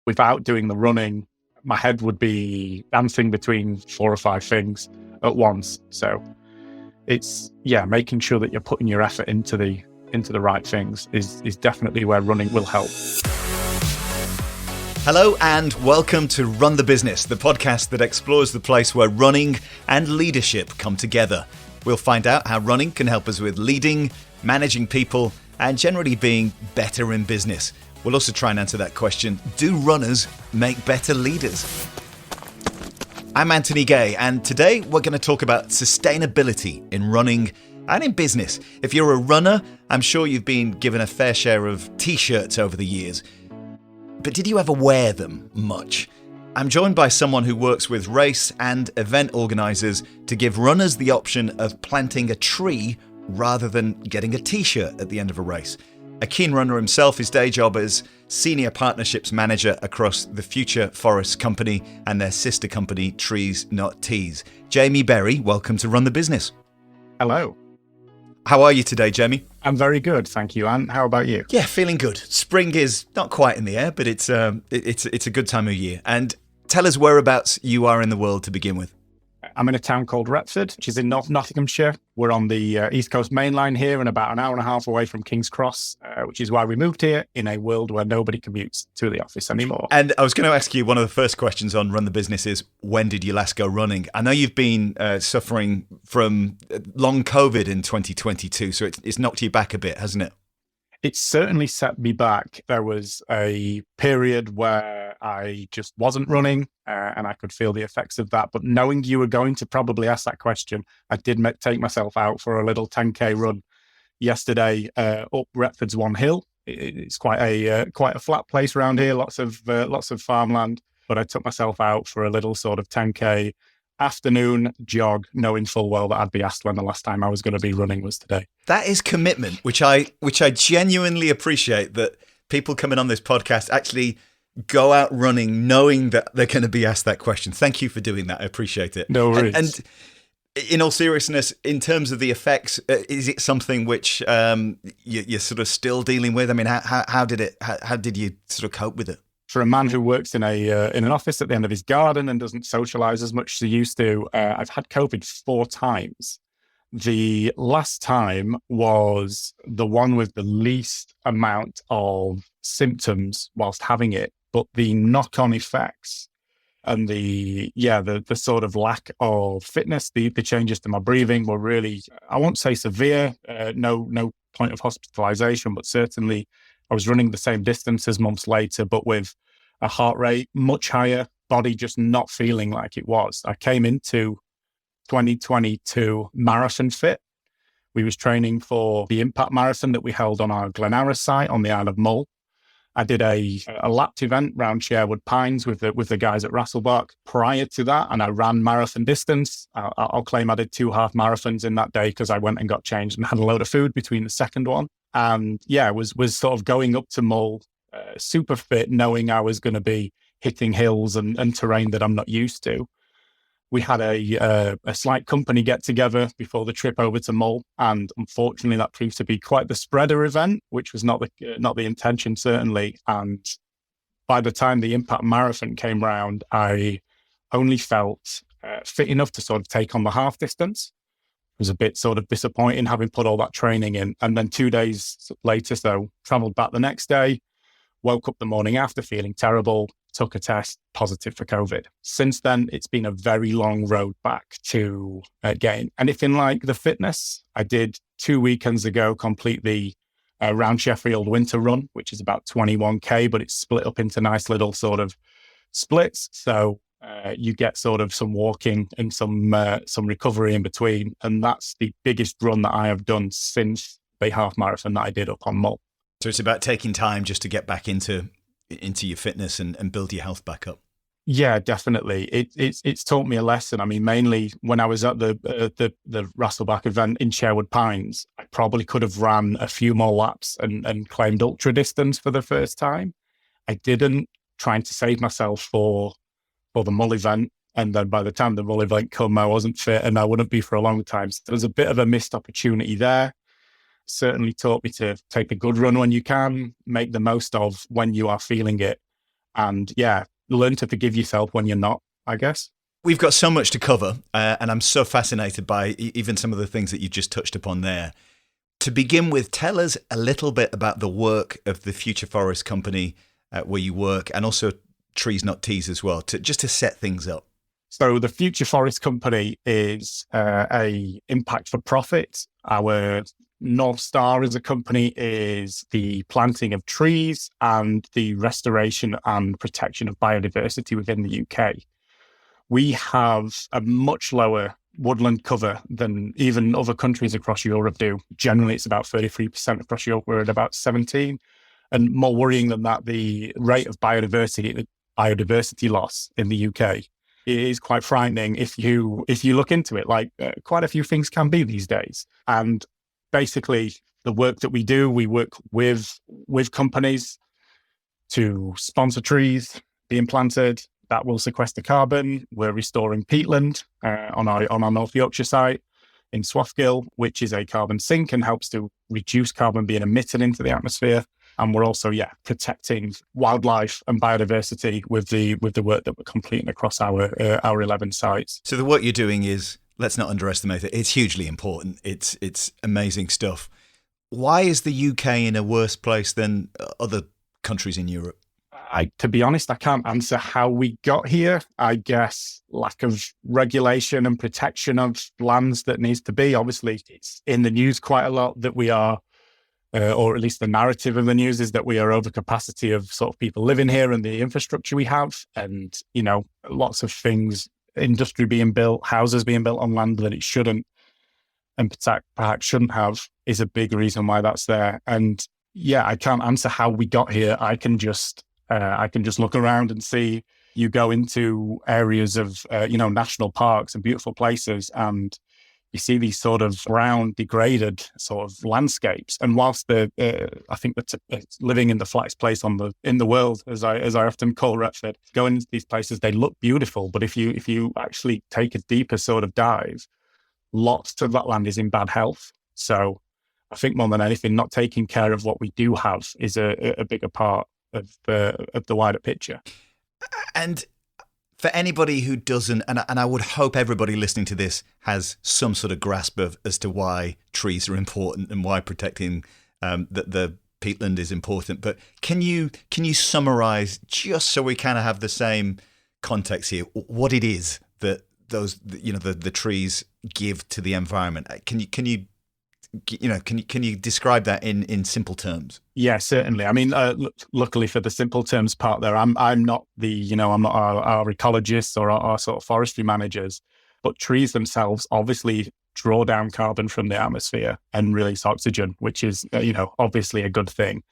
without doing the running, my head would be dancing between 4 or 5 things at once. So it's, making sure that you're putting your effort into the right things is definitely where running will help. Hello and welcome to Run the Business, the podcast that explores the place where running and leadership come together. We'll find out how running can help us with leading, managing people, and generally being better in business. We'll also try and answer that question, do runners make better leaders? I'm Anthony Gay, and today we're going to talk about sustainability in running and in business. If you're a runner, I'm sure you've been given a fair share of t-shirts over the years. But did you ever wear them much? I'm joined by someone who works with race and event organisers to give runners the option of planting a tree rather than getting a t-shirt at the end of a race. A keen runner himself, his day job is Senior Partnerships Manager across the Future Forests Company and their sister company, Trees Not Tees. Jamie Berry, welcome to Run the Business. Hello. How are you today, Jamie? I'm very good, thank you. And how about you? Yeah, feeling good. Spring is not quite in the air, but it's a good time of year. And tell us whereabouts you are in the world to begin with. I'm in a town called Retford, which is in North Nottinghamshire. We're on the East Coast main line here and about an hour and a half away from King's Cross, which is why we moved here in a world where nobody commutes to the office anymore. And I was going to ask you, one of the first questions on Run the Business is, when did you last go running? I know you've been suffering from long COVID in 2022, so it's knocked you back a bit, hasn't it? It certainly set me back. There was a period where I just wasn't running and I could feel the effects of that. But knowing you were going to probably ask that question, I did take myself out for a little 10K run yesterday up Retford's One Hill. It's quite a flat place around here, lots of farmland. But I took myself out for a little sort of 10K afternoon jog, knowing full well that I'd be asked when the last time I was going to be running was today. That is commitment, which I genuinely appreciate, that people coming on this podcast actually go out running knowing that they're going to be asked that question. Thank you for doing that. I appreciate it. No worries. And in all seriousness, in terms of the effects, is it something which you're sort of still dealing with? I mean, how did you sort of cope with it? For a man who works in an office at the end of his garden and doesn't socialise as much as he used to, I've had COVID 4 times. The last time was the one with the least amount of symptoms whilst having it, but the knock-on effects and the sort of lack of fitness, the changes to my breathing were really, I won't say severe, no point of hospitalisation, but certainly I was running the same distance as months later, but with a heart rate much higher, body just not feeling like it was. I came into 2022 marathon fit. We was training for the Impact Marathon that we held on our Glenara site on the Isle of Mull. I did a lapped event round Sherwood Pines with the guys at Rasselbach prior to that, and I ran marathon distance. I'll claim I did 2 half marathons in that day because I went and got changed and had a load of food between the second one. And was sort of going up to Mull, super fit, knowing I was going to be hitting hills and terrain that I'm not used to. We had a slight company get together before the trip over to Mull, and unfortunately that proved to be quite the spreader event, which was not the intention certainly. And by the time the Impact Marathon came round, I only felt fit enough to sort of take on the half distance. It was a bit sort of disappointing having put all that training in. And then 2 days later, travelled back the next day, woke up the morning after feeling terrible, took a test, positive for COVID. Since then, it's been a very long road back to getting anything like the fitness. I did 2 weekends ago complete the Round Sheffield winter run, which is about 21K, but it's split up into nice little sort of splits. So you get sort of some walking and some recovery in between. And that's the biggest run that I have done since the half marathon that I did up on Mull. So it's about taking time just to get back into your fitness and build your health back up. Yeah, definitely. It's taught me a lesson. I mean, mainly when I was at the Rasselbach event in Sherwood Pines, I probably could have ran a few more laps and claimed ultra distance for the first time. I didn't, trying to save myself for the Mull event. And then by the time the Mull event come, I wasn't fit and I wouldn't be for a long time. So there was a bit of a missed opportunity there. Certainly taught me to take a good run when you can, make the most of when you are feeling it, And yeah, learn to forgive yourself when you're not, I guess. We've got so much to cover, and I'm so fascinated by even some of the things that you just touched upon there. To begin with, tell us a little bit about the work of the Future Forest Company where you work, and also Trees Not Teas as well, just to set things up. So the Future Forest Company is a impact for profit. Our North Star as a company is the planting of trees and the restoration and protection of biodiversity within the UK. We have a much lower woodland cover than even other countries across Europe do. Generally, it's about 33% across Europe. We're at about 17%. And more worrying than that, the rate of biodiversity loss in the UK is quite frightening if you look into it. Like quite a few things can be these days. And basically, the work that we do, we work with companies to sponsor trees being planted that will sequester carbon. We're restoring peatland on our North Yorkshire site in Swathgill, which is a carbon sink and helps to reduce carbon being emitted into the atmosphere. And we're also, protecting wildlife and biodiversity with the work that we're completing across our 11 sites. So the work you're doing is, let's not underestimate it, it's hugely important. It's amazing stuff. Why is the UK in a worse place than other countries in Europe? To be honest, I can't answer how we got here. I guess lack of regulation and protection of lands that needs to be. Obviously, it's in the news quite a lot that we are, or at least the narrative of the news is that we are over capacity of sort of people living here and the infrastructure we have. And, lots of things, industry being built, houses being built on land that it shouldn't and perhaps shouldn't have is a big reason why that's there. And I can't answer how we got here. I can just look around and see. You go into areas of, national parks and beautiful places, and you see these sort of brown, degraded sort of landscapes. And whilst I think that living in the flattest place in the world, as I often call Retford, going into these places, they look beautiful. But if you actually take a deeper sort of dive, lots of that land is in bad health. So I think more than anything, not taking care of what we do have is a bigger part of the wider picture. And for anybody who doesn't, and I would hope everybody listening to this has some sort of grasp of as to why trees are important and why protecting the peatland is important. But can you summarize, just so we kind of have the same context here, what it is that those the trees give to the environment? Can you describe that in simple terms? Yeah, certainly. I mean, luckily for the simple terms part there, I'm not I'm not our ecologists or our sort of forestry managers, but trees themselves obviously draw down carbon from the atmosphere and release oxygen, which is, obviously a good thing.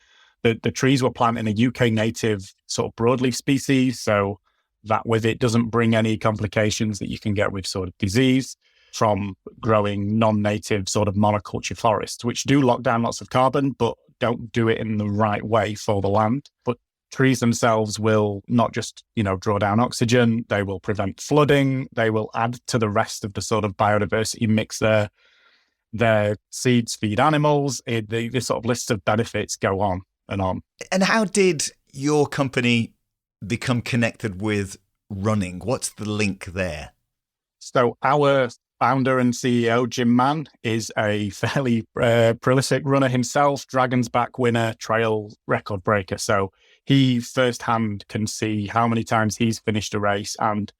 The trees were planted in a UK native sort of broadleaf species, so that with it doesn't bring any complications that you can get with sort of disease from growing non-native sort of monoculture forests, which do lock down lots of carbon, but don't do it in the right way for the land. But trees themselves will not just, draw down oxygen, they will prevent flooding, they will add to the rest of the sort of biodiversity mix there. Their seeds feed animals. The sort of list of benefits go on and on. And how did your company become connected with running? What's the link there? So our founder and CEO, Jim Mann, is a fairly prolific runner himself, Dragon's Back winner, trail record breaker. So he firsthand can see how many times he's finished a race. And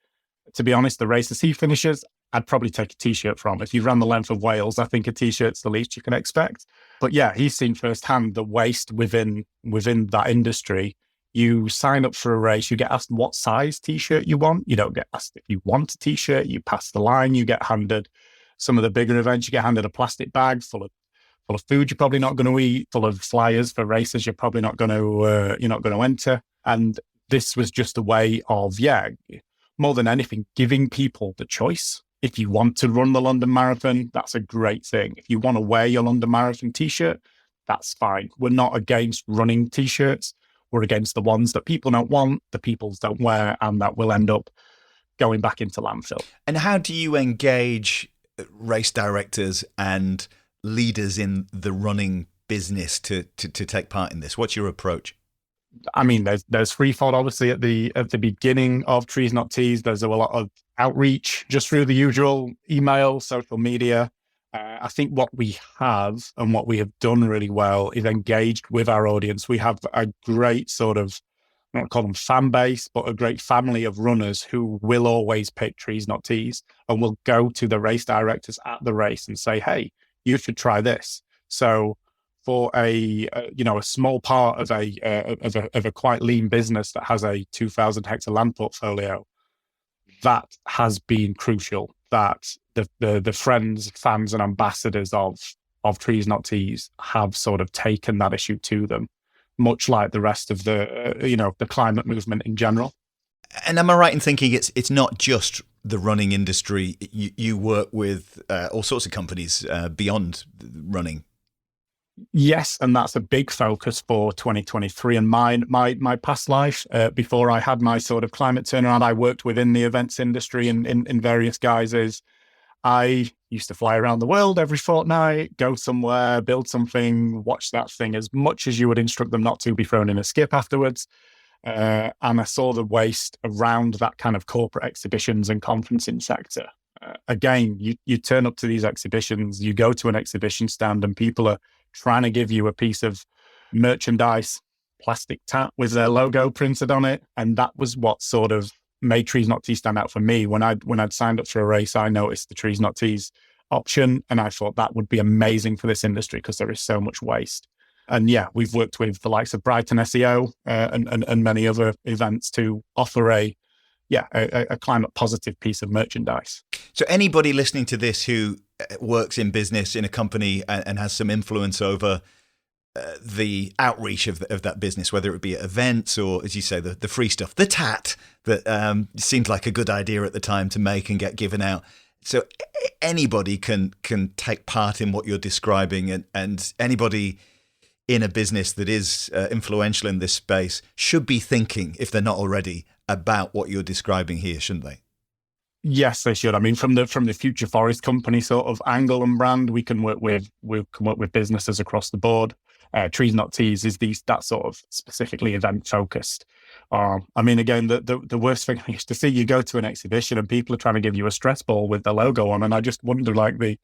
to be honest, the races he finishes, I'd probably take a T-shirt from. If you've run the length of Wales, I think a T-shirt's the least you can expect. But yeah, he's seen firsthand the waste within that industry. You sign up for a race, you get asked what size T-shirt you want. You don't get asked if you want a T-shirt. You pass the line, you get handed some of the bigger events, you get handed a plastic bag full of food you're probably not going to eat, full of flyers for races you're probably not going to enter. And this was just a way of, more than anything, giving people the choice. If you want to run the London Marathon, that's a great thing. If you want to wear your London Marathon T-shirt, that's fine. We're not against running T-shirts. We're against the ones that people don't want, the people don't wear, and that will end up going back into landfill. And how do you engage race directors and leaders in the running business to take part in this? What's your approach? I mean, there's threefold obviously at the beginning of Trees Not Teas. There's a lot of outreach just through the usual email, social media. I think what we have and what we have done really well is engaged with our audience. We have a great sort of, I don't call them fan base, but a great family of runners who will always pick Trees Not Teas and will go to the race directors at the race and say, "Hey, you should try this." So for a small part of a quite lean business that has a 2,000 hectare land portfolio, that has been crucial. That the friends, fans, and ambassadors of Trees Not Teas have sort of taken that issue to them, much like the rest of the climate movement in general. And am I right in thinking it's not just the running industry? You work with all sorts of companies beyond running. Yes, and that's a big focus for 2023. And my past life, before I had my sort of climate turnaround, I worked within the events industry in various guises. I used to fly around the world every fortnight, go somewhere, build something, watch that thing as much as you would instruct them not to be thrown in a skip afterwards. And I saw the waste around that kind of corporate exhibitions and conferencing sector. Again, you turn up to these exhibitions, you go to an exhibition stand and people are trying to give you a piece of merchandise, plastic tap with their logo printed on it. And that was what sort of made Trees Not Teas stand out for me. When I'd signed up for a race, I noticed the Trees Not Teas option, and I thought that would be amazing for this industry because there is so much waste. And yeah, we've worked with the likes of Brighton SEO and many other events to offer a climate positive piece of merchandise. So anybody listening to this who works in business in a company and has some influence over the outreach of that business, whether it be at events or, as you say, the free stuff, the tat that seemed like a good idea at the time to make and get given out. So anybody can take part in what you're describing, and anybody in a business that is influential in this space should be thinking, if they're not already, about what you're describing here, shouldn't they? Yes, they should. I mean, from the Future Forest company sort of angle and brand, we can work with businesses across the board. Trees Not Teas is that sort of specifically event focused. I mean, again, the worst thing I used to see, you go to an exhibition and people are trying to give you a stress ball with the logo on, and I just wonder, like, the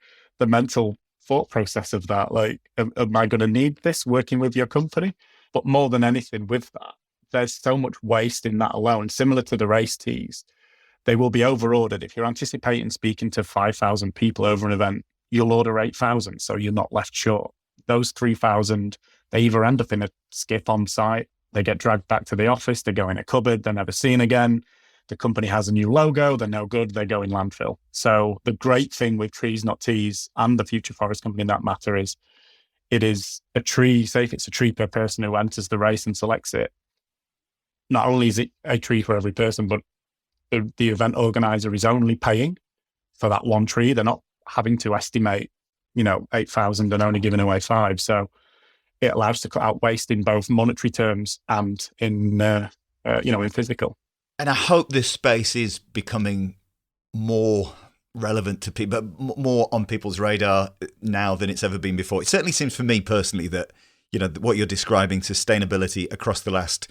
mental thought process of that. Like, am I going to need this working with your company? But more than anything, with that, there's so much waste in that alone. Similar to the race tees, they will be over-ordered. If you're anticipating speaking to 5,000 people over an event, you'll order 8,000, so you're not left short. Those 3,000, they either end up in a skip on site, they get dragged back to the office, they go in a cupboard, they're never seen again. The company has a new logo, they're no good, they go in landfill. So the great thing with Trees Not Teas and the Future Forest company in that matter is it is a tree, say if it's a tree per person who enters the race and selects it, not only is it a tree for every person, but the event organizer is only paying for that one tree. They're not having to estimate, 8,000 and only giving away 5. So it allows to cut out waste in both monetary terms and in physical. And I hope this space is becoming more relevant to people, more on people's radar now than it's ever been before. It certainly seems for me personally that, what you're describing, sustainability across the last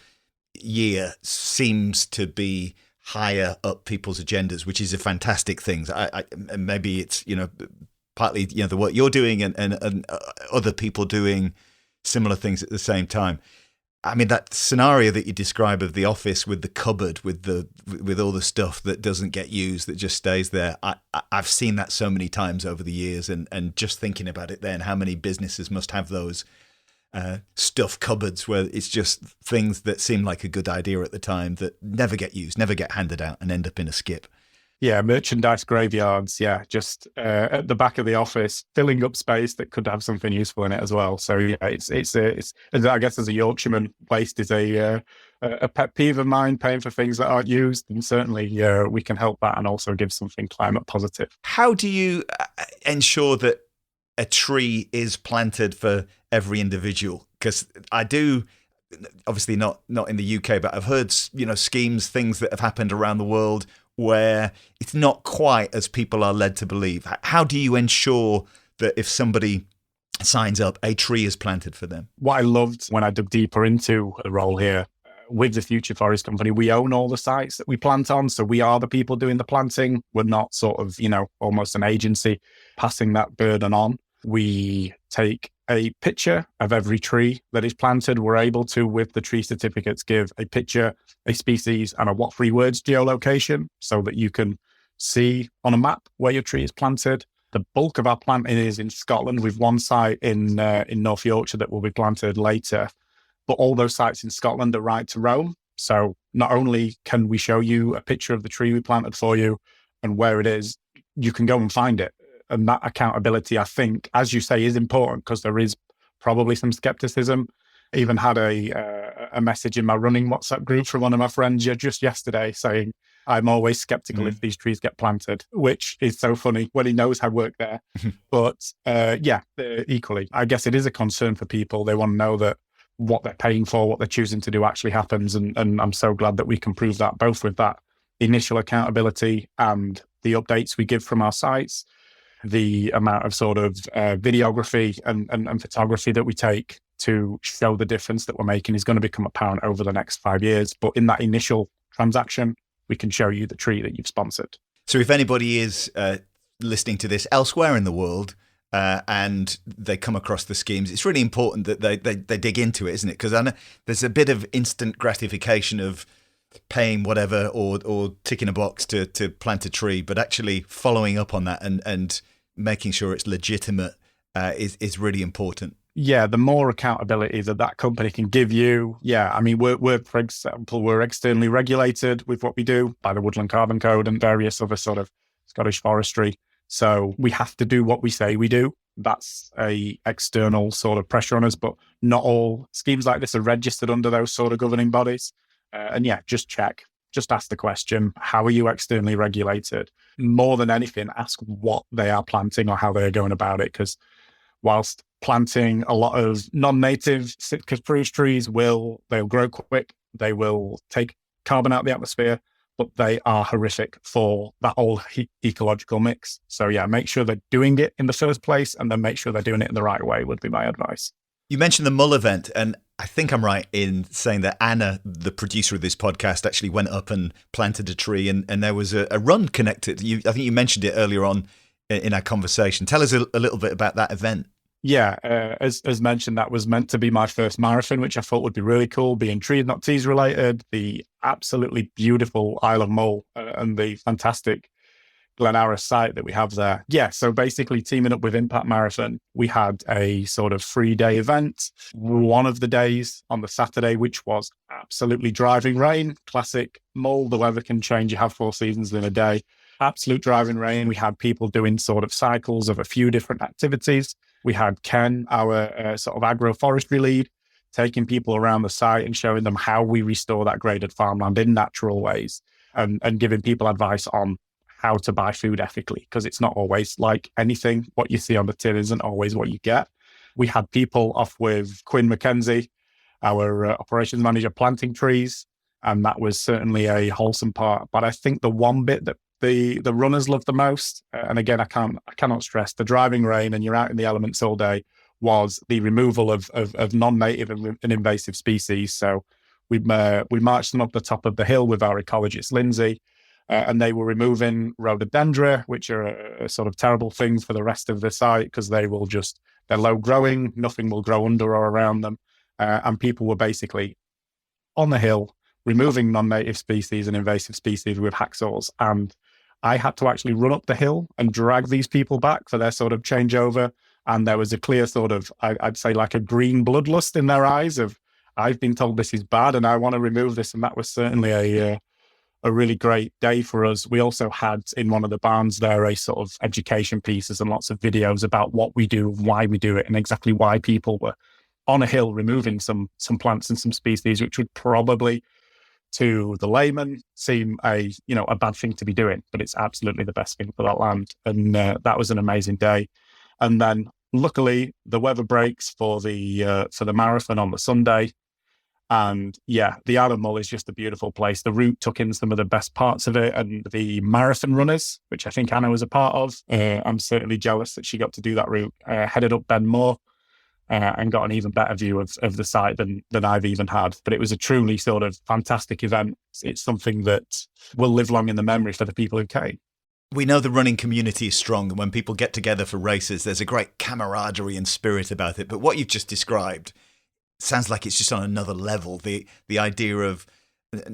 year, seems to be higher up people's agendas, which is a fantastic thing. And maybe it's, partly, the work you're doing and other people doing similar things at the same time. I mean, that scenario that you describe of the office with the cupboard, with all the stuff that doesn't get used, that just stays there. I've seen that so many times over the years, and just thinking about it then, how many businesses must have those stuff cupboards where it's just things that seem like a good idea at the time that never get used, never get handed out, and end up in a skip. Yeah, merchandise graveyards. Yeah, just at the back of the office, filling up space that could have something useful in it as well. So yeah, it's I guess as a Yorkshireman, waste is a pet peeve of mine. Paying for things that aren't used, and certainly we can help that and also give something climate positive. How do you ensure that a tree is planted for every individual? Because I do. Obviously not in the UK, but I've heard schemes, things that have happened around the world where it's not quite as people are led to believe. How do you ensure that if somebody signs up, a tree is planted for them. What I loved when I dug deeper into the role here with the Future Forest Company, we own all the sites that we plant on. So we are the people doing the planting. We're not sort of, almost an agency passing that burden on. We take a picture of every tree that is planted. We're able to, with the tree certificates, give a picture, a species, and a what three words geolocation so that you can see on a map where your tree is planted. The bulk of our planting is in Scotland. We've one site in North Yorkshire that will be planted later. But all those sites in Scotland are right to roam. So not only can we show you a picture of the tree we planted for you and where it is, you can go and find it. And that accountability, I think, as you say, is important because there is probably some skepticism. I even had a message in my running WhatsApp group from one of my friends just yesterday saying, I'm always skeptical if these trees get planted, which is so funny when he knows I work there. But equally, I guess it is a concern for people. They want to know that what they're paying for, what they're choosing to do actually happens. And I'm so glad that we can prove that both with that initial accountability and the updates we give from our sites, the amount of sort of videography and photography that we take to show the difference that we're making is going to become apparent over the next 5 years. But in that initial transaction, we can show you the tree that you've sponsored. So if anybody is listening to this elsewhere in the world, and they come across the schemes, it's really important that they dig into it, isn't it? Because I know there's a bit of instant gratification of paying whatever or ticking a box to plant a tree, but actually following up on that and making sure it's legitimate is really important. Yeah, the more accountability that company can give you. Yeah, I mean, we're for example, we're externally regulated with what we do by the Woodland Carbon Code and various other sort of Scottish forestry. So we have to do what we say we do. That's a external sort of pressure on us, but not all schemes like this are registered under those sort of governing bodies. Just check, just ask the question, how are you externally regulated? More than anything, ask what they are planting or how they're going about it. Because whilst planting a lot of non-native Sitka spruce trees they'll grow quick, they will take carbon out of the atmosphere, but they are horrific for that whole ecological mix. So yeah, make sure they're doing it in the first place and then make sure they're doing it in the right way would be my advice. You mentioned the Mull event, and I think I'm right in saying that Anna, the producer of this podcast, actually went up and planted a tree and there was a run connected. I think you mentioned it earlier on in our conversation. Tell us a little bit about that event. Yeah, as mentioned, that was meant to be my first marathon, which I thought would be really cool, being trees, not teas related, the absolutely beautiful Isle of Mull and the fantastic Glen Arras site that we have there. Yeah, so basically teaming up with Impact Marathon, we had a sort of 3-day event. One of the days on the Saturday, which was absolutely driving rain, classic Mull, the weather can change, you have 4 seasons in a day. Absolute driving rain. We had people doing sort of cycles of a few different activities. We had Ken, our sort of agroforestry lead, taking people around the site and showing them how we restore that graded farmland in natural ways and giving people advice on how to buy food ethically, because it's not always like anything. What you see on the tin isn't always what you get. We had people off with Quinn McKenzie, our operations manager, planting trees, and that was certainly a wholesome part. But I think the one bit that the runners loved the most, and again, I cannot stress, the driving rain and you're out in the elements all day, was the removal of non-native and invasive species. So we marched them up the top of the hill with our ecologist, Lindsay, and they were removing rhododendra, which are a sort of terrible thing for the rest of the site because they're low growing, nothing will grow under or around them. And people were basically on the hill removing non-native species and invasive species with hacksaws. And I had to actually run up the hill and drag these people back for their sort of changeover. And there was a clear sort of, I'd say like a green bloodlust in their eyes of, I've been told this is bad and I want to remove this. And that was certainly a really great day for us. We also had in one of the barns there a sort of education pieces and lots of videos about what we do, why we do it, and exactly why people were on a hill removing some plants and some species, which would probably to the layman seem a bad thing to be doing, but it's absolutely the best thing for that land. And that was an amazing day. And then luckily the weather breaks for the marathon on the Sunday. And yeah, the Isle of Mull is just a beautiful place. The route took in some of the best parts of it, and the marathon runners, which I think Anna was a part of. I'm certainly jealous that she got to do that route, headed up Ben Moor. and got an even better view of the site than I've even had. But it was a truly sort of fantastic event. It's something that will live long in the memory for the people who came. We know the running community is strong, and when people get together for races, there's a great camaraderie and spirit about it. But what you've just described sounds like it's just on another level. The idea of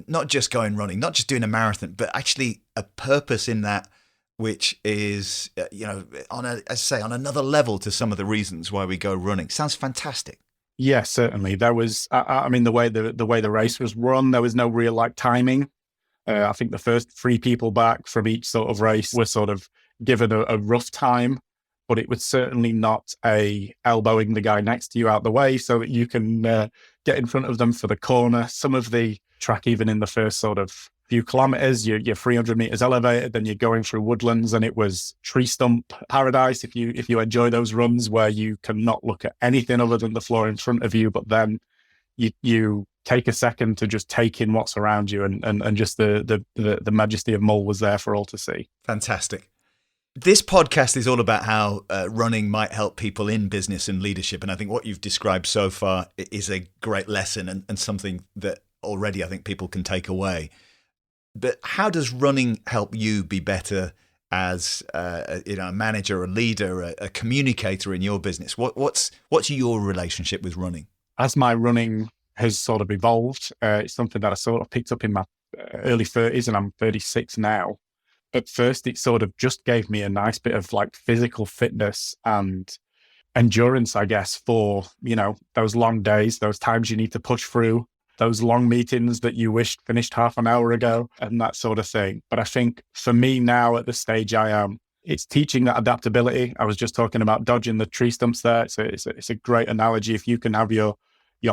not just going running, not just doing a marathon, but actually a purpose in that, which is, on another level to some of the reasons why we go running. Sounds fantastic. Yeah, certainly. There was, I mean, the way the race was run, there was no real timing. I think the first 3 people back from each sort of race were sort of given a rough time, but it was certainly not a elbowing the guy next to you out the way so that you can get in front of them for the corner. Some of the track, even in the first sort of few kilometers, you're 300 meters elevated, then you're going through woodlands, and it was tree stump paradise if you enjoy those runs where you cannot look at anything other than the floor in front of you, but then you take a second to just take in what's around you, and just the majesty of Mull was there for all to see. Fantastic. This podcast is all about how running might help people in business and leadership, and I think what you've described so far is a great lesson and something that already I think people can take away. But how does running help you be better as a manager, a leader, a communicator in your business? What's your relationship with running? As my running has sort of evolved, it's something that I sort of picked up in my early 30s, and I'm 36 now. At first, it sort of just gave me a nice bit of physical fitness and endurance, I guess, for, those long days, those times you need to push through, those long meetings that you wished finished half an hour ago, and that sort of thing. But I think for me now, at the stage I am, it's teaching that adaptability. I was just talking about dodging the tree stumps there. It's a great analogy. If you can have your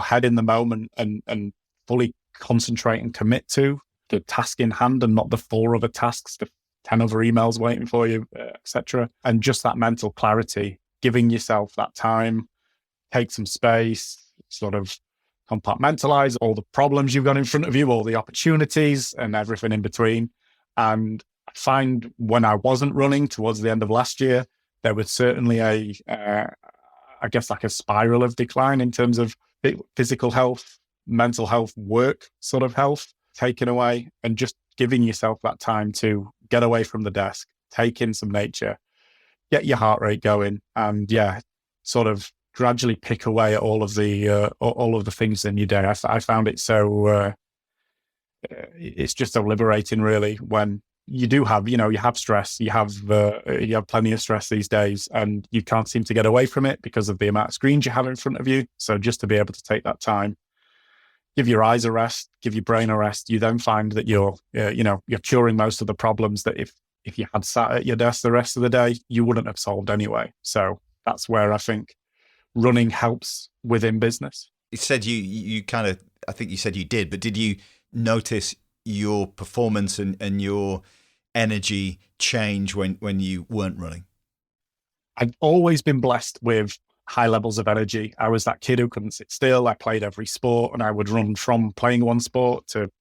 head in the moment and fully concentrate and commit to the task in hand and not the 4 other tasks, the 10 other emails waiting for you, etc. And just that mental clarity, giving yourself that time, take some space, sort of compartmentalize all the problems you've got in front of you, all the opportunities and everything in between. And I find when I wasn't running towards the end of last year, there was certainly a spiral of decline in terms of physical health, mental health, work sort of health taken away, and just giving yourself that time to get away from the desk, take in some nature, get your heart rate going, and sort of gradually pick away at all of the things in your day. I found it so it's just so liberating, really, when you do have, you have stress, you have plenty of stress these days, and you can't seem to get away from it because of the amount of screens you have in front of you. So just to be able to take that time, give your eyes a rest, give your brain a rest, you then find that you're curing most of the problems that if you had sat at your desk the rest of the day, you wouldn't have solved anyway. So that's where I think running helps within business. You said I think you said you did, but did you notice your performance and your energy change when you weren't running? I've always been blessed with high levels of energy. I was that kid who couldn't sit still. I played every sport, and I would run from playing one sport to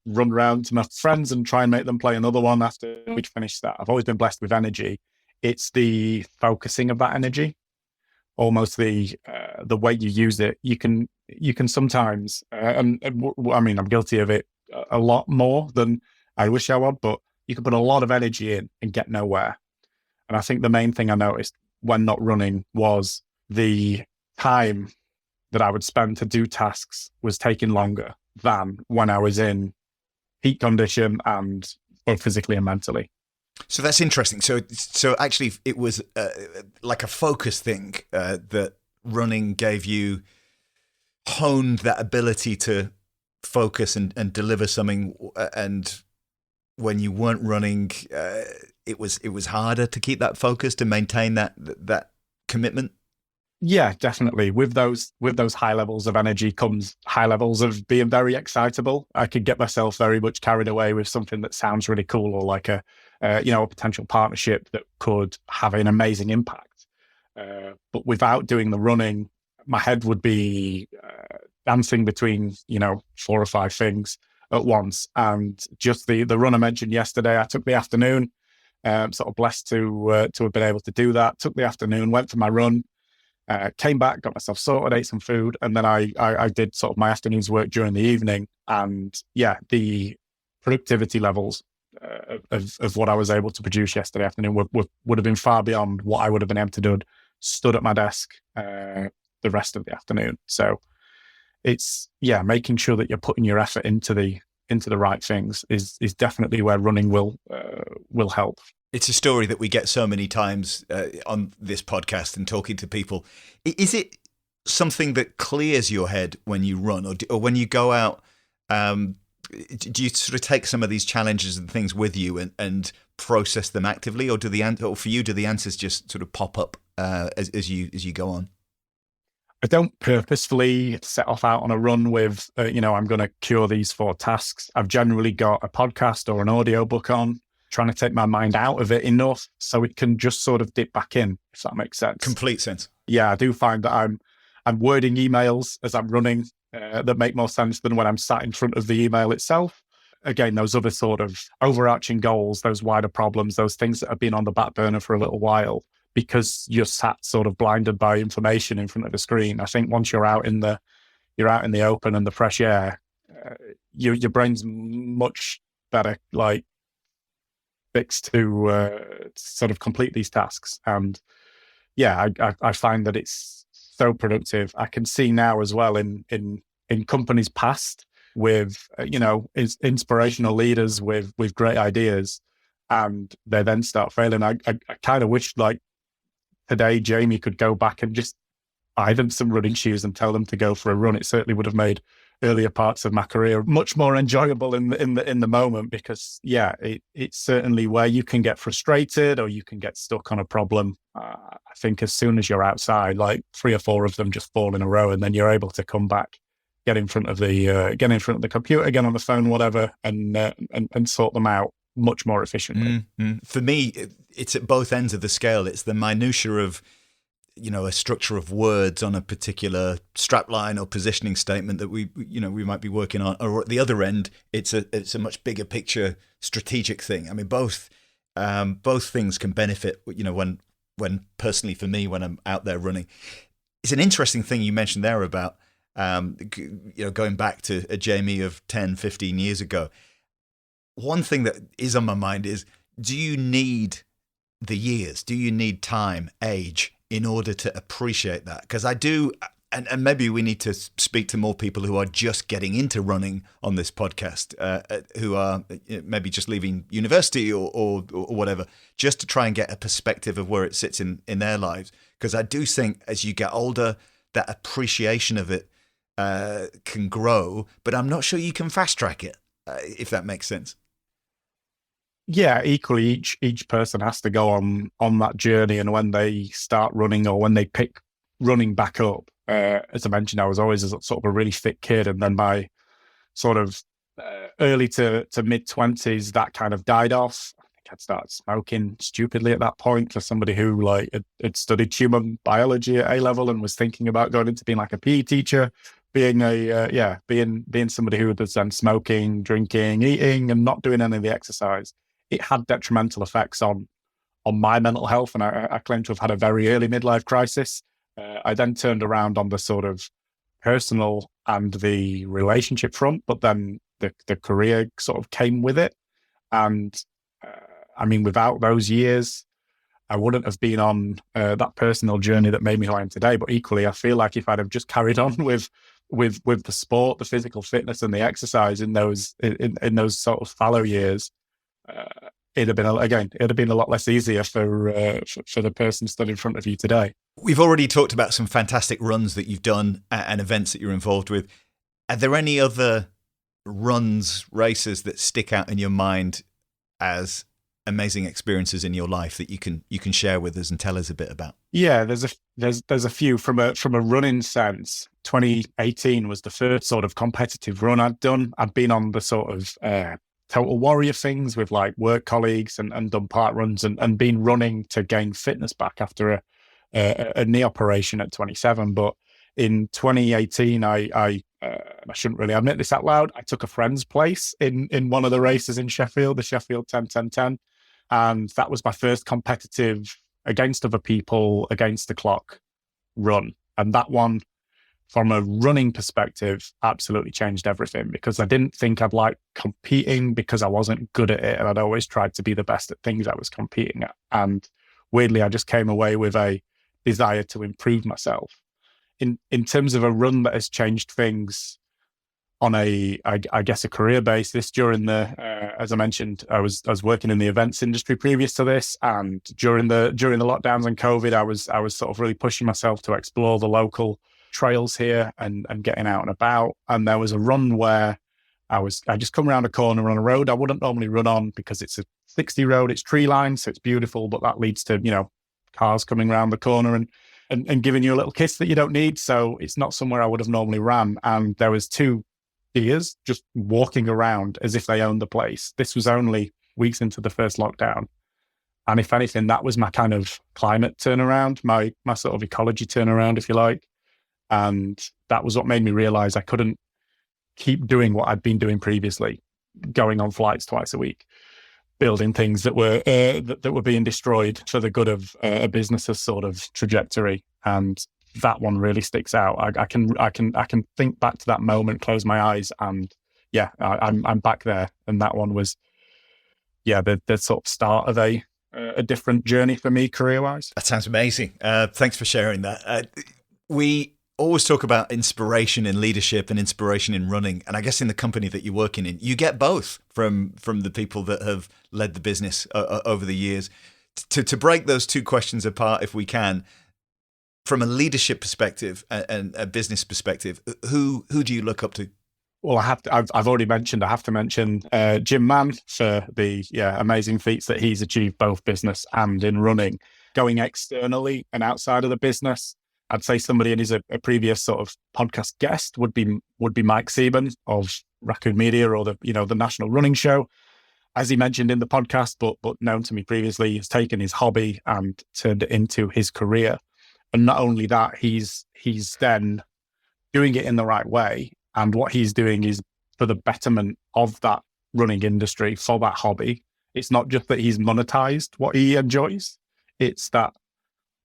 run around to my friends and try and make them play another one after we'd finished that. I've always been blessed with energy. It's the focusing of that energy, almost the way you use it. You can sometimes, I mean, I'm guilty of it a lot more than I wish I would, but you can put a lot of energy in and get nowhere. And I think the main thing I noticed when not running was the time that I would spend to do tasks was taking longer than when I was in peak condition, and both physically and mentally. So that's interesting. So actually it was like a focus thing that running gave you, honed that ability to focus and deliver something. And when you weren't running, it was harder to keep that focus, to maintain that commitment. Yeah, definitely. With those high levels of energy comes high levels of being very excitable. I could get myself very much carried away with something that sounds really cool, or like a potential partnership that could have an amazing impact. But without doing the running, my head would be dancing between 4 or 5 things at once. And just the run I mentioned yesterday, I took the afternoon. Sort of blessed to have been able to do that. Took the afternoon, went for my run. Came back, got myself sorted, ate some food, and then I did sort of my afternoon's work during the evening. And yeah, the productivity levels of what I was able to produce yesterday afternoon would have been far beyond what I would have been able to do stood at my desk the rest of the afternoon. So it's making sure that you're putting your effort into the right things is definitely where running will help. It's a story that we get so many times on this podcast and talking to people. Is it something that clears your head when you run, or when you go out? Do you sort of take some of these challenges and things with you and process them actively, or for you do the answers just sort of pop up as you go on? I don't purposefully set off out on a run with, I'm going to cure these 4 tasks. I've generally got a podcast or an audio book on, trying to take my mind out of it enough so it can just sort of dip back in, if that makes sense. Complete sense. Yeah, I do find that I'm wording emails as I'm running that make more sense than when I'm sat in front of the email itself. Again, those other sort of overarching goals, those wider problems, those things that have been on the back burner for a little while, because you're sat sort of blinded by information in front of the screen. I think once you're out in the open and the fresh air, your brain's much better fixed to sort of complete these tasks. And yeah, I find that it's so productive. I can see now as well in companies past with inspirational leaders with great ideas, and they then start failing. I kind of wish today Jamie could go back and just buy them some running shoes and tell them to go for a run. It certainly would have made earlier parts of my career much more enjoyable in the moment, because it's certainly where you can get frustrated or you can get stuck on a problem. I think as soon as you're outside, 3 or 4 of them just fall in a row, and then you're able to come back, get in front of the computer, get on the phone, whatever, and sort them out much more efficiently. Mm-hmm. For me, it's at both ends of the scale. It's the minutiae of a structure of words on a particular strapline or positioning statement that we might be working on, or at the other end, it's a much bigger picture strategic thing. I mean, both things can benefit. When personally for me, when I'm out there running, it's an interesting thing you mentioned there about going back to a Jamie of 10, 15 years ago. One thing that is on my mind is: do you need the years? Do you need time, age, in order to appreciate that? Because I do, and maybe we need to speak to more people who are just getting into running on this podcast, who are maybe just leaving university or whatever, just to try and get a perspective of where it sits in their lives. Because I do think as you get older, that appreciation of it can grow, but I'm not sure you can fast track it, if that makes sense. Yeah, equally, each person has to go on that journey, and when they start running or when they pick running back up, as I mentioned, I was always sort of a really fit kid, and then my sort of early to mid 20s, that kind of died off. I think I'd started smoking stupidly at that point, for somebody who had studied human biology at A level and was thinking about going into being a PE teacher. Being being somebody who was then smoking, drinking, eating, and not doing any of the exercise, it had detrimental effects on my mental health, and I claim to have had a very early midlife crisis. I then turned around on the sort of personal and the relationship front, but then the career sort of came with it. And without those years, I wouldn't have been on that personal journey that made me who I am today. But equally, I feel like if I'd have just carried on with the sport, the physical fitness, and the exercise in those sort of fallow years, it'd have been a lot less easier for the person stood in front of you today. We've already talked about some fantastic runs that you've done and events that you're involved with. Are there any other races that stick out in your mind as amazing experiences in your life that you can share with us and tell us a bit about? Yeah, there's a few from a running sense. 2018 was the first sort of competitive run I'd done. I'd been on the sort of total warrior things with work colleagues and done park runs and been running to gain fitness back after a knee operation at 27. But in 2018, I shouldn't really admit this out loud, I took a friend's place in one of the races in Sheffield, the Sheffield 10-10-10. And that was my first competitive against other people, against the clock run. And that one, from a running perspective, absolutely changed everything, because I didn't think I'd like competing because I wasn't good at it. And I'd always tried to be the best at things I was competing at. And weirdly, I just came away with a desire to improve myself. In terms of a run that has changed things on I guess, a career basis, during the, as I mentioned, I was working in the events industry previous to this, and during the lockdowns and COVID, I was sort of really pushing myself to explore the local trails here and getting out and about. And there was a run where I just come around a corner on a road I wouldn't normally run on, because it's a 60 road, it's tree lined, so it's beautiful, but that leads to, cars coming around the corner and giving you a little kiss that you don't need. So it's not somewhere I would have normally ran. And there was two deers just walking around as if they owned the place. This was only weeks into the first lockdown. And if anything, that was my kind of climate turnaround, my sort of ecology turnaround, if you like. And that was what made me realize I couldn't keep doing what I'd been doing previously, going on flights twice a week, building things that were that were being destroyed for the good of a business's sort of trajectory. And that one really sticks out. I can think back to that moment, close my eyes, and I'm back there. And that one was, the sort of start of a different journey for me career wise. That sounds amazing. Thanks for sharing that. We always talk about inspiration in leadership and inspiration in running, and I guess in the company that you're working in, you get both from the people that have led the business over the years. To break those two questions apart, if we can. From a leadership perspective and a business perspective, who do you look up to? Well, I've already mentioned, I have to mention Jim Mann for the amazing feats that he's achieved both business and in running. Going externally and outside of the business, I'd say somebody, and he's a previous sort of podcast guest, would be Mike Seaman of Raccoon Media, or the National Running Show. As he mentioned in the podcast, but known to me previously, he's taken his hobby and turned it into his career. And not only that, he's then doing it in the right way. And what he's doing is for the betterment of that running industry, for that hobby. It's not just that he's monetized what he enjoys. It's that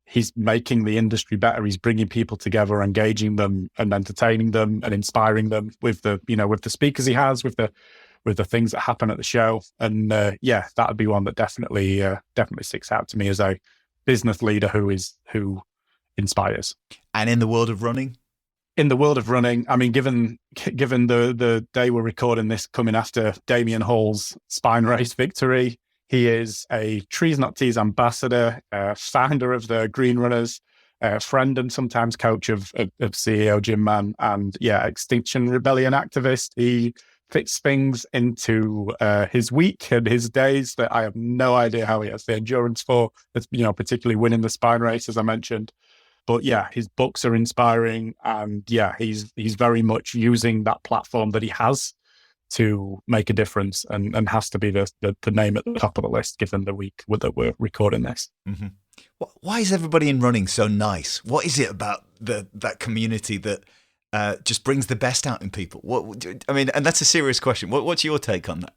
he's making the industry better. He's bringing people together, engaging them and entertaining them and inspiring them with with the speakers he has, with the things that happen at the show. And that would be one that definitely sticks out to me as a business leader who inspires. And in the world of running? In the world of running, I mean, given the day we're recording this, coming after Damien Hall's spine race victory, he is a Trees Not Teas ambassador, founder of the Green Runners, friend and sometimes coach of CEO Jim Mann, and Extinction Rebellion activist. He fits things into his week and his days that I have no idea how he has the endurance for. It's, particularly winning the spine race, as I mentioned. But his books are inspiring, and he's very much using that platform that he has to make a difference, and has to be the name at the top of the list given the week that we're recording this. Mm-hmm. Why is everybody in running so nice? What is it about that community that just brings the best out in people? And that's a serious question. What's your take on that?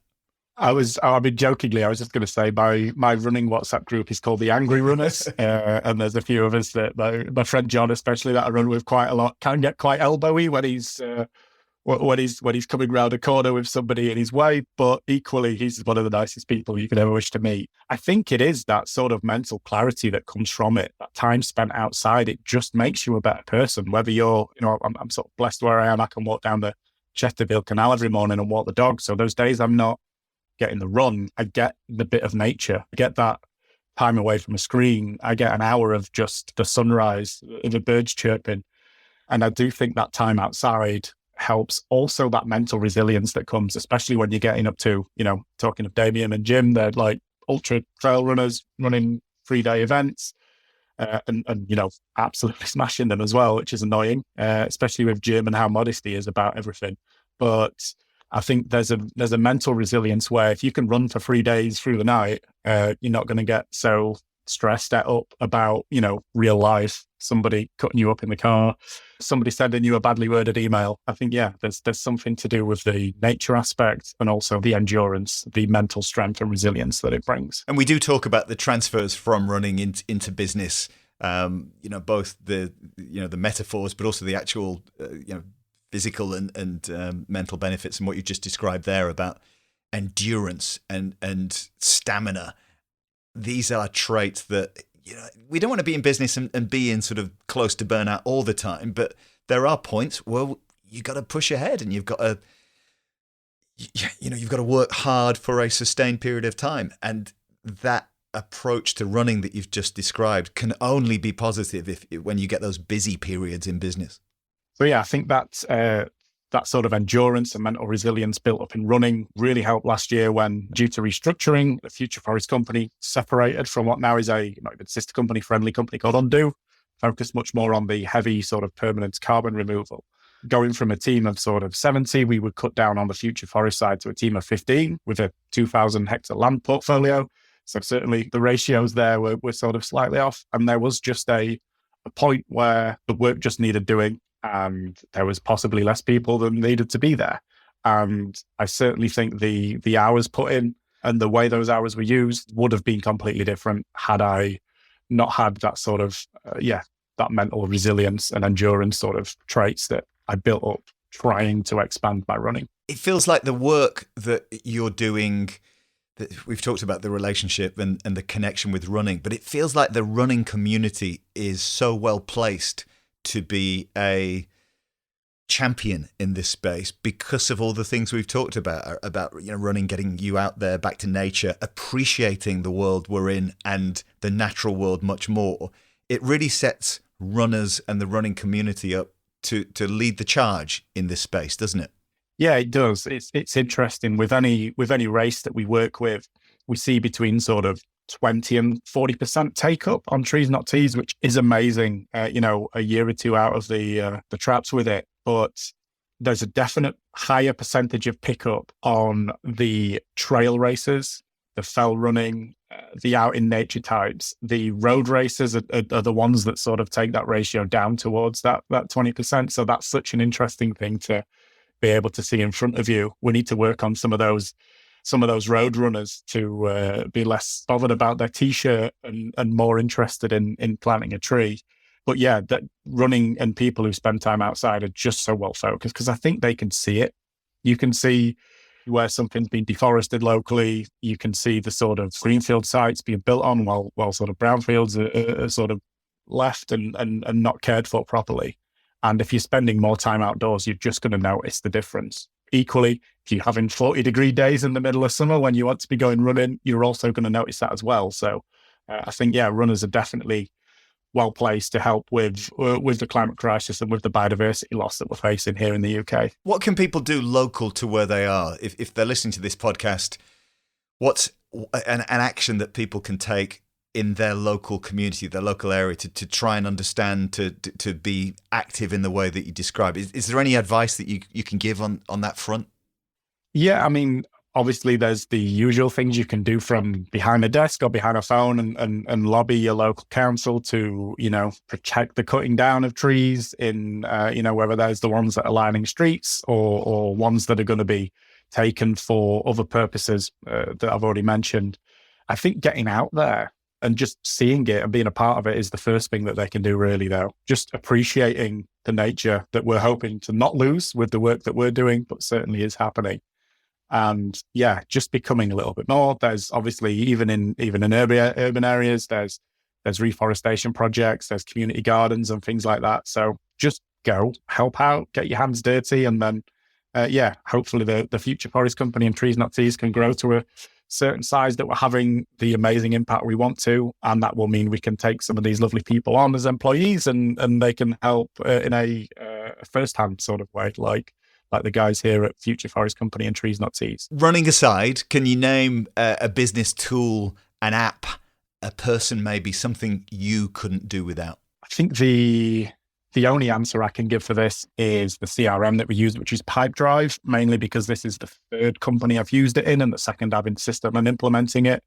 Jokingly, I was just going to say my running WhatsApp group is called the Angry Runners, and there's a few of us that my friend John, especially, that I run with quite a lot, can get quite elbowy when he's coming round a corner with somebody in his way. But equally, he's one of the nicest people you could ever wish to meet. I think it is that sort of mental clarity that comes from it. That time spent outside, it just makes you a better person. Whether you're, I'm sort of blessed where I am. I can walk down the Chesterfield Canal every morning and walk the dog. So those days I'm not getting the run, I get the bit of nature. I get that time away from a screen. I get an hour of just the sunrise, the birds chirping. And I do think that time outside helps. Also that mental resilience that comes, especially when you're getting up to, talking of Damien and Jim, they're like ultra trail runners running 3-day events, and absolutely smashing them as well, which is annoying, especially with Jim and how modest he is about everything. But I think there's a mental resilience where if you can run for 3 days through the night, you're not going to get so stressed up about, real life, somebody cutting you up in the car, somebody sending you a badly worded email. I think, there's something to do with the nature aspect and also the endurance, the mental strength and resilience that it brings. And we do talk about the transfers from running into business Both the metaphors, but also the actual physical and mental benefits, and what you just described there about endurance and stamina. These are traits that we don't want to be in business and be in sort of close to burnout all the time, but there are points where you got to push ahead and you've got to work hard for a sustained period of time. And that approach to running that you've just described can only be positive when you get those busy periods in business. So yeah, I think that sort of endurance and mental resilience built up in running really helped last year when, due to restructuring, the Future Forest company separated from what now is a not even sister company, friendly company called Undo, focused much more on the heavy sort of permanent carbon removal. Going from a team of sort of 70, we would cut down on the Future Forest side to a team of 15 with a 2,000 hectare land portfolio. So certainly the ratios there were sort of slightly off. And there was just a point where the work just needed doing and there was possibly less people than needed to be there. And I certainly think the hours put in and the way those hours were used would have been completely different had I not had that sort of, that mental resilience and endurance sort of traits that I built up trying to expand my running. It feels like the work that you're doing, that we've talked about the relationship and the connection with running, but it feels like the running community is so well placed to be a champion in this space because of all the things we've talked about running, getting you out there back to nature, appreciating the world we're in and the natural world much more. It really sets runners and the running community up to lead the charge in this space, doesn't it? Yeah, it does. It's interesting with any race that we work with, we see between sort of 20 and 40% take up on Trees Not Tees, which is amazing. A year or two out of the traps with it, but there's a definite higher percentage of pickup on the trail races, the fell running, the out in nature types. The road races are the ones that sort of take that ratio down towards that 20%. So that's such an interesting thing to be able to see in front of you. We need to work on some of those road runners to be less bothered about their t-shirt and more interested in planting a tree. But yeah, that running and people who spend time outside are just so well focused because I think they can see it. You can see where something's been deforested locally. You can see the sort of greenfield sites being built on while sort of brownfields are sort of left and not cared for properly. And if you're spending more time outdoors, you're just going to notice the difference. Equally, if you're having 40-degree days in the middle of summer when you want to be going running, you're also going to notice that as well. So I think, runners are definitely well placed to help with the climate crisis and with the biodiversity loss that we're facing here in the UK. What can people do local to where they are? If they're listening to this podcast, what's an action that people can take in their local community, their local area, to try and understand, to be active in the way that you describe? Is there any advice that you can give on that front? Yeah, I mean, obviously there's the usual things you can do from behind a desk or behind a phone and lobby your local council to, protect the cutting down of trees in, whether there's the ones that are lining streets or ones that are going to be taken for other purposes that I've already mentioned. I think getting out there and just seeing it and being a part of it is the first thing that they can do, really, though. Just appreciating the nature that we're hoping to not lose with the work that we're doing, but certainly is happening. And just becoming a little bit more. There's obviously, even in urban areas, there's reforestation projects, there's community gardens and things like that. So just go, help out, get your hands dirty, and then, hopefully the Future Forest Company and Trees Not Tees can grow to a certain size that we're having the amazing impact we want to, and that will mean we can take some of these lovely people on as employees and they can help in a first-hand sort of way, like the guys here at Future Forest Company and Trees Not Tees. Running aside, can you name a business tool, an app, a person, maybe something you couldn't do without? I think the only answer I can give for this is the CRM that we use, which is Pipedrive, mainly because this is the third company I've used it in and the second I've insisted on implementing it.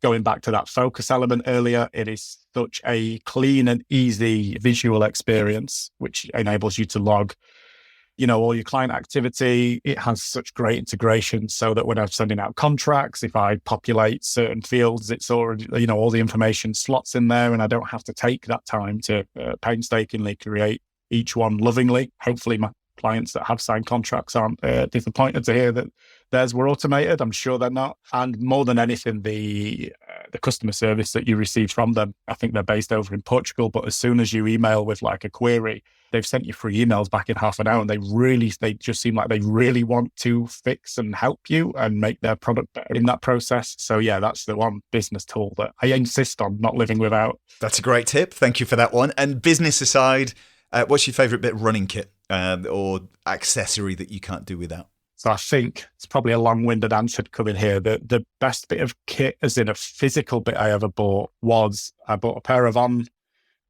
Going back to that focus element earlier, it is such a clean and easy visual experience, which enables you to log all your client activity. It has such great integration so that when I'm sending out contracts, if I populate certain fields, it's already, all the information slots in there and I don't have to take that time to painstakingly create each one lovingly. Hopefully my clients that have signed contracts aren't disappointed to hear that theirs were automated. I'm sure they're not. And more than anything, the customer service that you receive from them, I think they're based over in Portugal, but as soon as you email with like a query, they've sent you 3 emails back in half an hour, and they just seem like they really want to fix and help you and make their product better in that process. So yeah, that's the one business tool that I insist on not living without. That's a great tip. Thank you for that one. And business aside, what's your favorite bit of running kit or accessory that you can't do without? So I think it's probably a long-winded answer to come in here. The best bit of kit, as in a physical bit I ever bought, was I bought a pair of On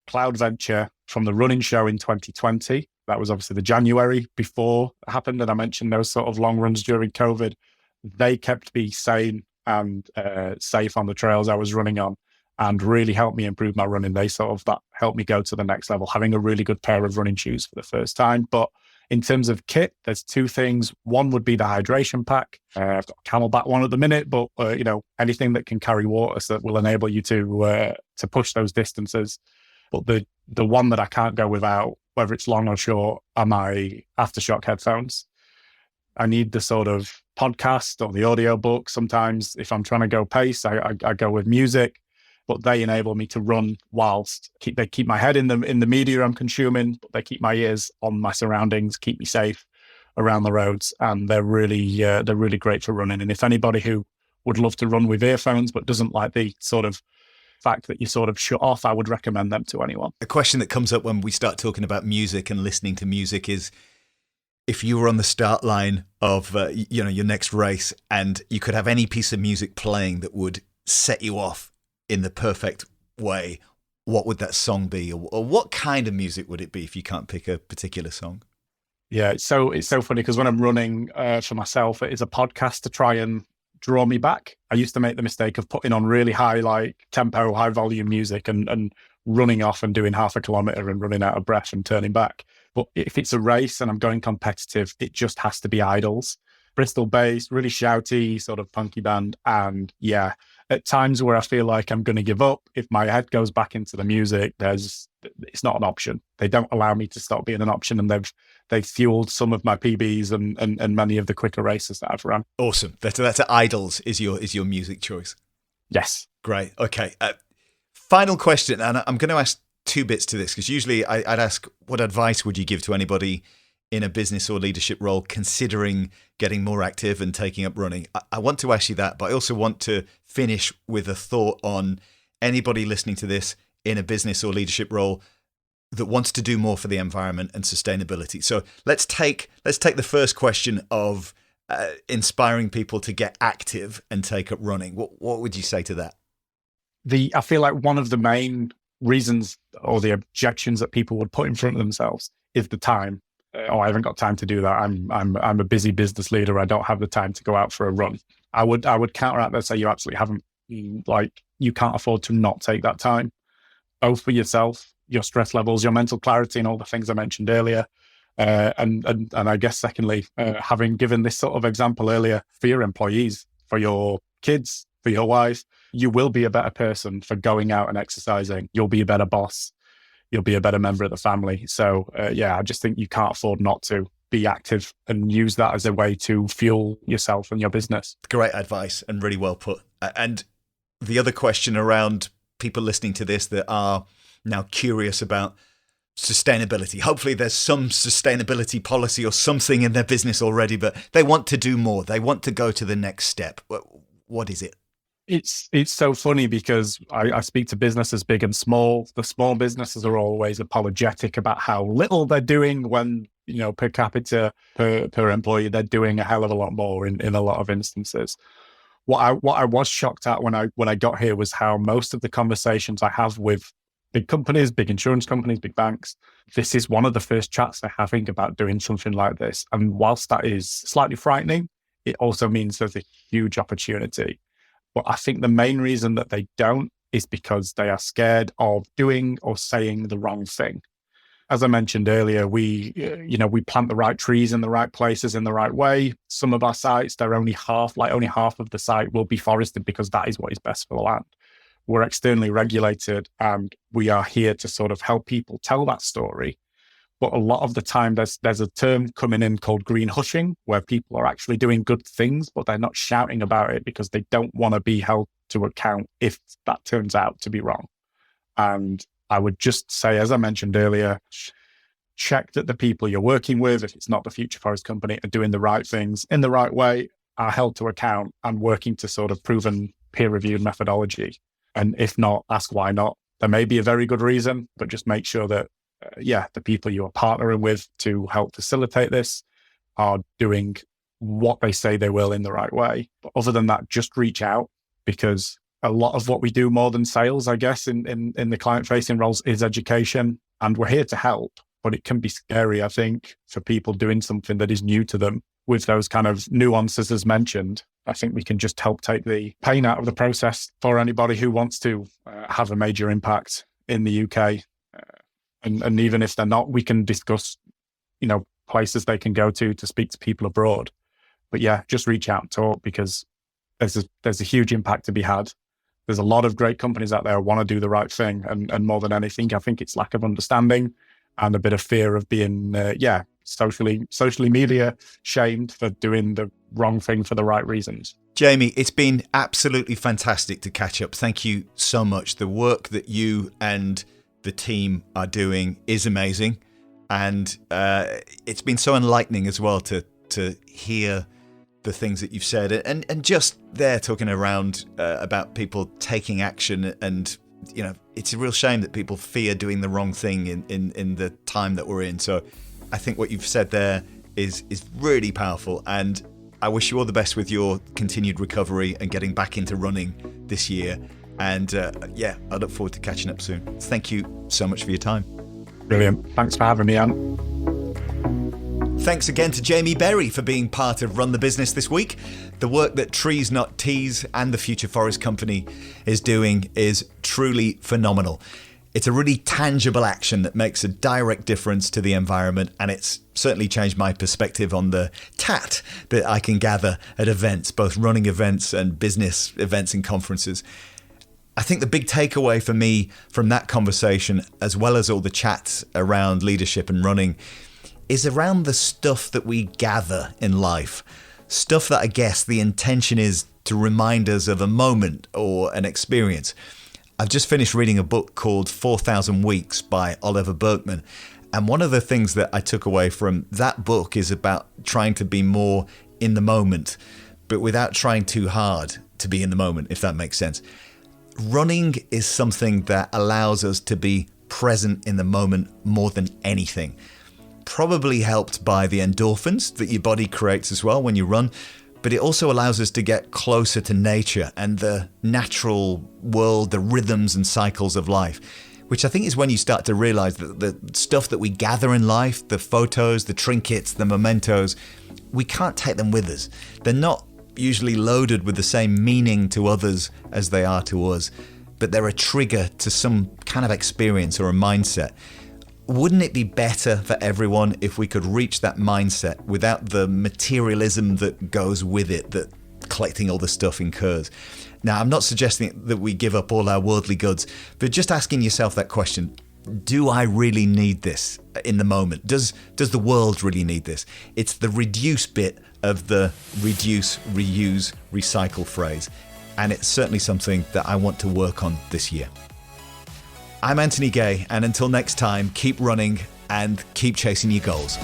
Cloud Venture from the running show in 2020. That was obviously the January before it happened. And I mentioned those sort of long runs during COVID. They kept me sane and safe on the trails I was running on and really helped me improve my running. That helped me go to the next level, having a really good pair of running shoes for the first time. But in terms of kit, there's 2 things. One would be the hydration pack. I've got a Camelback one at the minute, but anything that can carry water so that will enable you to push those distances. But the one that I can't go without, whether it's long or short, are my Aftershock headphones. I need the sort of podcast or the audio book. Sometimes if I'm trying to go pace, I go with music, but they enable me to run whilst they keep my head in the media I'm consuming, but they keep my ears on my surroundings, keep me safe around the roads. And they're really great for running. And if anybody who would love to run with earphones, but doesn't like the sort of fact that you sort of shut off, I would recommend them to anyone. A question that comes up when we start talking about music and listening to music is, if you were on the start line of your next race and you could have any piece of music playing that would set you off in the perfect way, what would that song be, or what kind of music would it be if you can't pick a particular song? Yeah, it's so funny because when I'm running for myself, it is a podcast to try and draw me back. I used to make the mistake of putting on really high, like tempo, high volume music and running off and doing half a kilometer and running out of breath and turning back. But if it's a race and I'm going competitive, it just has to be Idols. Bristol based, really shouty, sort of punky band. And yeah, at times where I feel like I'm going to give up, if my head goes back into the music, it's not an option. They don't allow me to stop being an option, and they've fueled some of my PBs and many of the quicker races that I've run. Awesome. That's Idols is your music choice. Yes. Great. Okay. Final question, and I'm going to ask 2 bits to this, because usually I'd ask, what advice would you give to anybody in a business or leadership role considering getting more active and taking up running? I want to ask you that, but I also want to finish with a thought on anybody listening to this in a business or leadership role that wants to do more for the environment and sustainability. So let's take the first question of inspiring people to get active and take up running. What would you say to that? I feel like one of the main reasons or the objections that people would put in front of themselves is the time. I haven't got time to do that. I'm a busy business leader. I don't have the time to go out for a run. I would counteract that, say you absolutely haven't, you can't afford to not take that time, both for yourself, your stress levels, your mental clarity, and all the things I mentioned earlier. And I guess secondly, having given this sort of example earlier, for your employees, for your kids, for your wife, you will be a better person for going out and exercising. You'll be a better boss. You'll be a better member of the family. So I just think you can't afford not to be active and use that as a way to fuel yourself and your business. Great advice and really well put. And the other question around people listening to this that are now curious about sustainability. Hopefully there's some sustainability policy or something in their business already, but they want to do more. They want to go to the next step. What is it? It's so funny because I speak to businesses big and small. The small businesses are always apologetic about how little they're doing when, per capita, per employee, they're doing a hell of a lot more in a lot of instances. What I was shocked at when I got here was how most of the conversations I have with big companies, big insurance companies, big banks, this is one of the first chats they're having about doing something like this. And whilst that is slightly frightening, it also means there's a huge opportunity. But I think the main reason that they don't is because they are scared of doing or saying the wrong thing. as I mentioned earlier, we plant the right trees in the right places in the right way. Some of our sites, they're only half of the site will be forested because that is what is best for the land. We're externally regulated, and we are here to sort of help people tell that story. But a lot of the time, there's a term coming in called green hushing, where people are actually doing good things, but they're not shouting about it because they don't want to be held to account if that turns out to be wrong. And I would just say, as I mentioned earlier, check that the people you're working with, if it's not the Future Forest Company, are doing the right things in the right way, are held to account, and working to sort of proven peer-reviewed methodology. And if not, ask why not. There may be a very good reason, but just make sure that, the people you are partnering with to help facilitate this are doing what they say they will in the right way. But other than that, just reach out, because a lot of what we do more than sales, I guess, in the client-facing roles is education, and we're here to help. But it can be scary, I think, for people doing something that is new to them with those kind of nuances as mentioned. I think we can just help take the pain out of the process for anybody who wants to have a major impact in the UK. And even if they're not, we can discuss, places they can go to speak to people abroad. But yeah, just reach out and talk, because there's a huge impact to be had. There's a lot of great companies out there who want to do the right thing. And more than anything, I think it's lack of understanding and a bit of fear of being, socially media shamed for doing the wrong thing for the right reasons. Jamie, it's been absolutely fantastic to catch up. Thank you so much. The work that you and the team are doing is amazing. And it's been so enlightening as well to hear the things that you've said, and just there talking around about people taking action. And it's a real shame that people fear doing the wrong thing in the time that we're in. So I think what you've said there is really powerful, and I wish you all the best with your continued recovery and getting back into running this year. And I look forward to catching up soon. Thank you so much for your time. Brilliant. Thanks for having me, Anne. Thanks again to Jamie Berry for being part of Run the Business this week. The work that Trees Not Teas and the Future Forest Company is doing is truly phenomenal. It's a really tangible action that makes a direct difference to the environment, and it's certainly changed my perspective on the tat that I can gather at events, both running events and business events and conferences. I think the big takeaway for me from that conversation, as well as all the chats around leadership and running, is around the stuff that we gather in life. Stuff that I guess the intention is to remind us of a moment or an experience. I've just finished reading a book called 4,000 Weeks by Oliver Burkeman. And one of the things that I took away from that book is about trying to be more in the moment, but without trying too hard to be in the moment, if that makes sense. Running is something that allows us to be present in the moment more than anything. Probably helped by the endorphins that your body creates as well when you run, but it also allows us to get closer to nature and the natural world, the rhythms and cycles of life, which I think is when you start to realize that the stuff that we gather in life, the photos, the trinkets, the mementos, we can't take them with us. They're not usually loaded with the same meaning to others as they are to us, but they're a trigger to some kind of experience or a mindset. Wouldn't it be better for everyone if we could reach that mindset without the materialism that goes with it, that collecting all the stuff incurs? Now, I'm not suggesting that we give up all our worldly goods, but just asking yourself that question: do I really need this in the moment? Does the world really need this? It's the reduce bit of the reduce, reuse, recycle phrase. And it's certainly something that I want to work on this year. I'm Anthony Gay, and until next time, keep running and keep chasing your goals.